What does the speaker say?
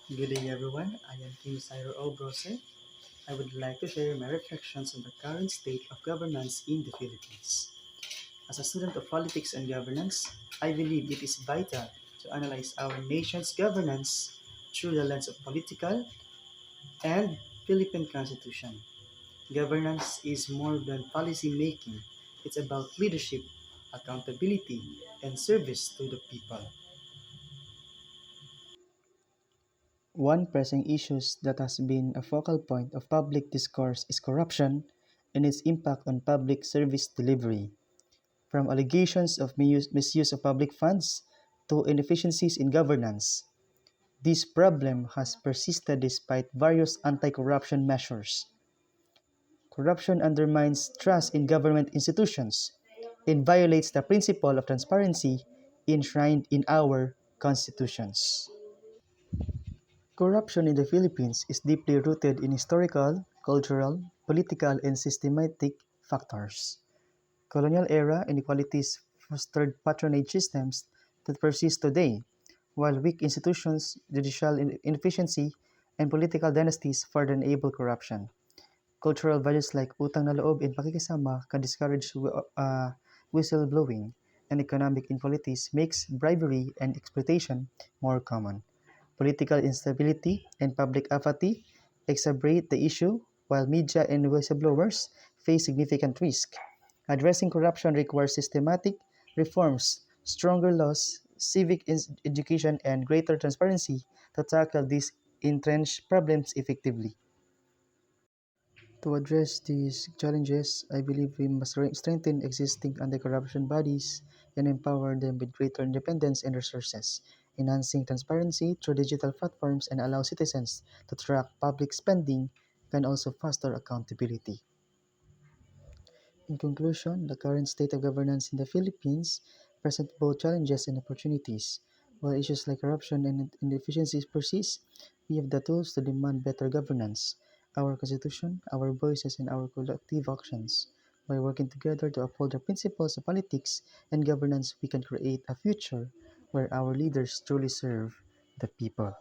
Good day, everyone. I am Kim Sairo Obrose. I would like to share my reflections on the current state of governance in the Philippines. As a student of politics and governance, I believe it is vital to analyze our nation's governance through the lens of political and Philippine Constitution. Governance is more than policy making. It's about leadership, accountability, and service to the people. One pressing issue that has been a focal point of public discourse is corruption and its impact on public service delivery. From allegations of misuse of public funds to inefficiencies in governance, this problem has persisted despite various anti-corruption measures. Corruption undermines trust in government institutions and violates the principle of transparency enshrined in our constitutions. Corruption in the Philippines is deeply rooted in historical, cultural, political, and systematic factors. Colonial-era inequalities fostered patronage systems that persist today, while weak institutions, judicial inefficiency, and political dynasties further enable corruption. Cultural values like utang na loob and pakikisama can discourage whistleblowing, and economic inequalities makes bribery and exploitation more common. Political instability and public apathy exacerbate the issue, while media and whistleblowers face significant risk. Addressing corruption requires systematic reforms, stronger laws, civic education, and greater transparency to tackle these entrenched problems effectively. To address these challenges, I believe we must strengthen existing anti-corruption bodies and empower them with greater independence and resources, enhancing transparency through digital platforms and allow citizens to track public spending can also foster accountability. In conclusion, the current state of governance in the Philippines presents both challenges and opportunities. While issues like corruption and inefficiencies persist, we have the tools to demand better governance. Our Constitution, our voices, and our collective actions. By working together to uphold the principles of politics and governance, we can create a future where our leaders truly serve the people.